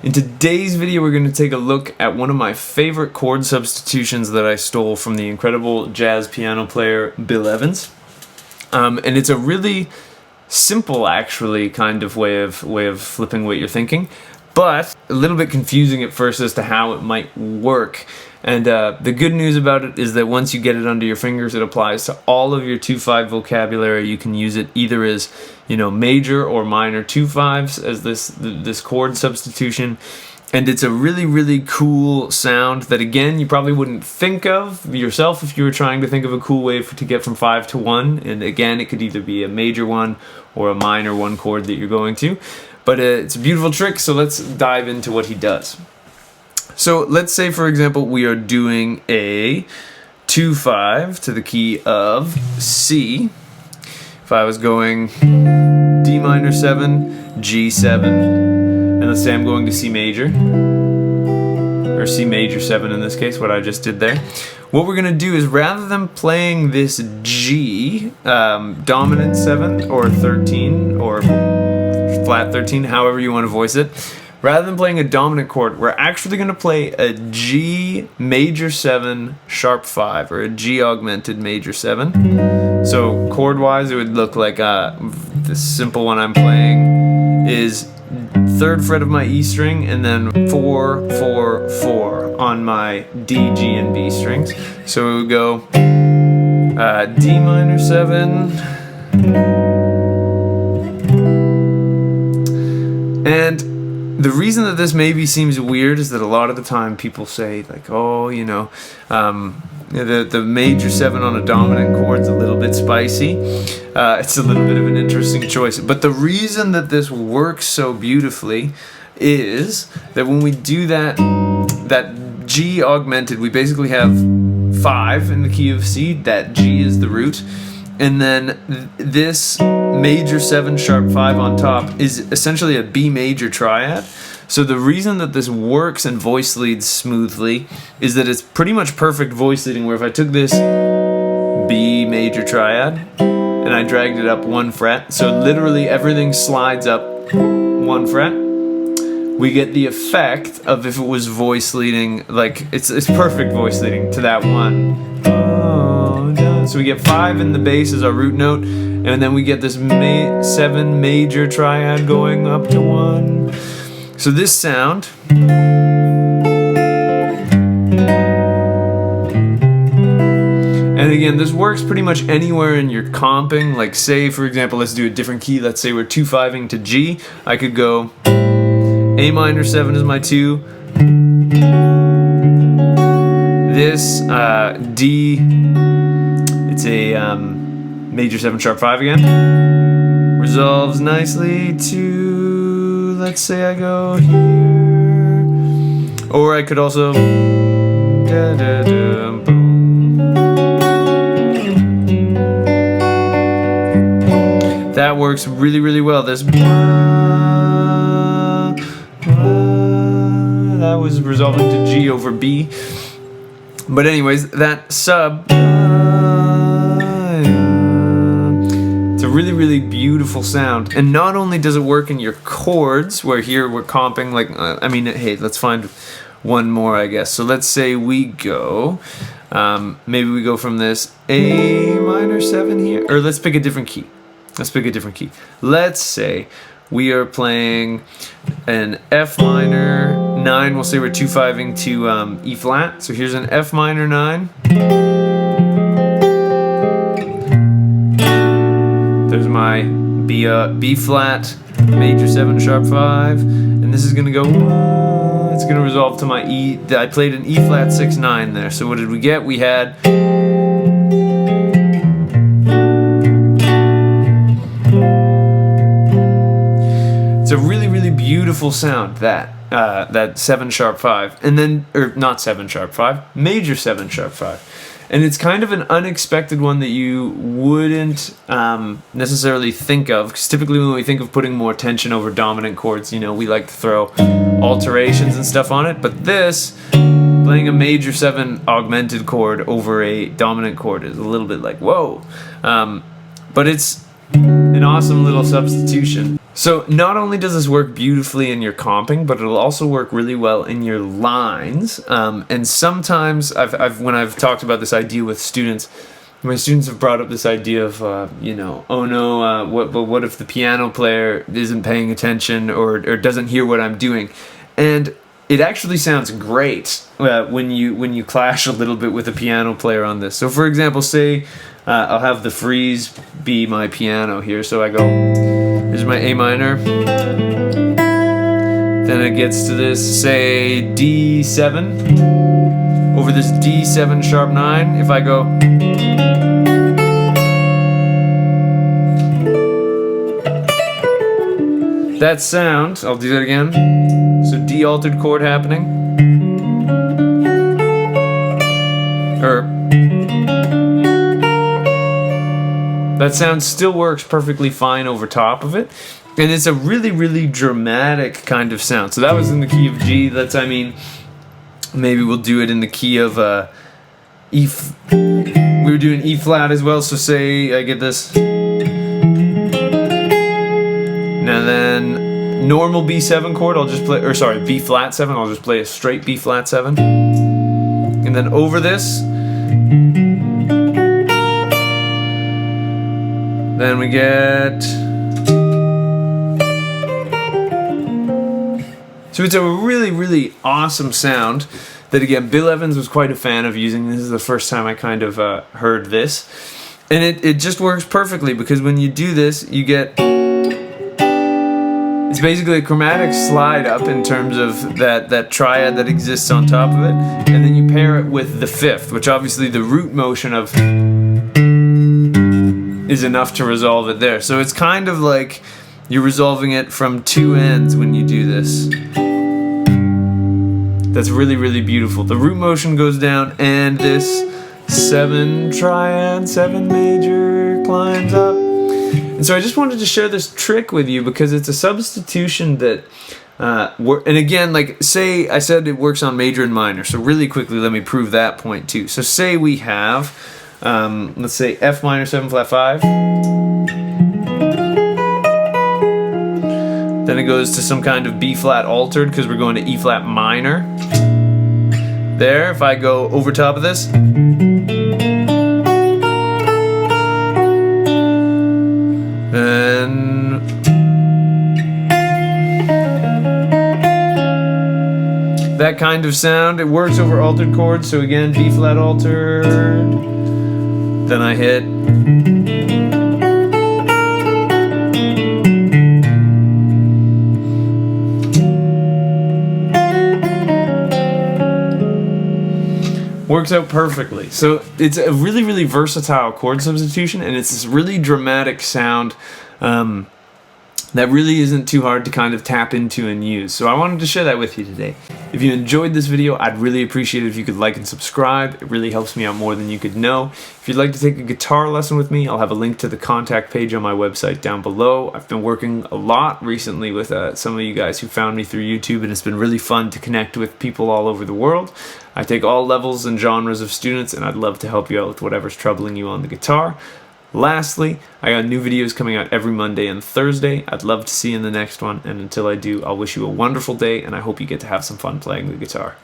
In today's video, we're going to take a look at one of my favorite chord substitutions that I stole from the incredible jazz piano player Bill Evans. And it's a really simple, actually, kind of way of flipping what you're thinking, but a little bit confusing at first as to how it might work. And the good news about it is that once you get it under your fingers, it applies to all of your 2/5 vocabulary. You can use it either as, major or minor 2/5s as this chord substitution. And it's a really, really cool sound that, again, you probably wouldn't think of yourself if you were trying to think of a cool way to get from 5 to 1. And again, it could either be a major one or a minor one chord that you're going to. But it's a beautiful trick, so let's dive into what he does. So let's say, for example, we are doing a 2/5 to the key of C. If I was going D minor 7, G7, and let's say I'm going to C major, or C major 7 in this case, what I just did there. What we're going to do is, rather than playing this G, dominant 7 or 13 or flat 13, however you want to voice it, rather than playing a dominant chord, we're actually going to play a G major 7 sharp 5, or a G augmented major 7. So chord-wise, it would look like the simple one I'm playing is 3rd fret of my E string, and then 4, 4, 4 on my D, G, and B strings. So it would go D minor 7, and the reason that this maybe seems weird is that a lot of the time people say, like, oh, the major 7 on a dominant chord's a little bit spicy. It's a little bit of an interesting choice. But the reason that this works so beautifully is that when we do that G augmented, we basically have 5 in the key of C. That G is the root. And then this major 7 sharp 5 on top is essentially a B major triad. So the reason that this works and voice leads smoothly is that it's pretty much perfect voice leading, where if I took this B major triad and I dragged it up 1 fret, so literally everything slides up 1 fret, we get the effect of if it was voice leading, like it's perfect voice leading to that one. So we get 5 in the bass as our root note, and then we get this 7 major triad going up to 1. So this sound and again, this works pretty much anywhere in your comping. Like, say, for example, let's do a different key. Let's say we're 2/5ing to G. I could go A minor 7 is my 2. This D, it's a major 7 sharp 5 again. Resolves nicely to, let's say I go here. Or I could also da, da, da, boom. That works really, really well. This that was resolving to G over B. But anyways, that sub, it's a really, really beautiful sound. And not only does it work in your chords, where here we're comping, like, hey, let's find one more, I guess. So let's say we go, maybe we go from this A minor 7 here, or let's pick a different key. Let's say we are playing an F minor 9. We'll say we're 2/5ing to E flat. So here's an F minor 9. There's my B flat major 7 sharp 5, and this is gonna go. It's gonna resolve to my E. I played an E flat 6 9 there. So what did we get? We had. It's a really, really beautiful sound, that 7 sharp 5, and then, or not 7 sharp 5, major 7 sharp 5. And it's kind of an unexpected one that you wouldn't necessarily think of, because typically when we think of putting more tension over dominant chords, we like to throw alterations and stuff on it. But this, playing a major 7 augmented chord over a dominant chord, is a little bit like, whoa. But it's an awesome little substitution. So not only does this work beautifully in your comping, but it'll also work really well in your lines. And sometimes when I've talked about this idea with students, my students have brought up this idea of, oh no, what if the piano player isn't paying attention or doesn't hear what I'm doing? And it actually sounds great when you clash a little bit with a piano player on this. So for example, say I'll have the freeze be my piano here. So I go, here's my A minor. Then it gets to this, say D7. Over this D7 sharp 9, if I go, that sound, I'll do that again. So D altered chord happening. That sound still works perfectly fine over top of it. And it's a really, really dramatic kind of sound. So that was in the key of G. Maybe we'll do it in the key of E. We were doing E flat as well. So say I get this. Now then, normal B7 chord, I'll just play, or sorry, B flat 7, I'll just play a straight B flat 7. And then over this, then we get, so it's a really, really awesome sound that, again, Bill Evans was quite a fan of using. This is the first time I kind of heard this. And it just works perfectly because when you do this, you get, it's basically a chromatic slide up in terms of that triad that exists on top of it. And then you pair it with the fifth, which obviously the root motion of is enough to resolve it there. So it's kind of like you're resolving it from two ends when you do this. That's really, really beautiful. The root motion goes down and this 7 triad, 7 major climbs up. And so I just wanted to share this trick with you because it's a substitution that, and again, like say I said it works on major and minor. So really quickly, let me prove that point too. So say we have, let's say F minor 7 flat 5. Then it goes to some kind of B flat altered because we're going to E flat minor. There, if I go over top of this. Then that kind of sound, it works over altered chords. So again, B flat altered. Then I hit. Works out perfectly. So it's a really, really versatile chord substitution, and it's this really dramatic sound that really isn't too hard to kind of tap into and use. So I wanted to share that with you today. If you enjoyed this video, I'd really appreciate it if you could like and subscribe. It really helps me out more than you could know. If you'd like to take a guitar lesson with me, I'll have a link to the contact page on my website down below. I've been working a lot recently with some of you guys who found me through YouTube, and it's been really fun to connect with people all over the world. I take all levels and genres of students, and I'd love to help you out with whatever's troubling you on the guitar. Lastly, I got new videos coming out every Monday and Thursday. I'd love to see you in the next one, and until I do, I'll wish you a wonderful day, and I hope you get to have some fun playing the guitar.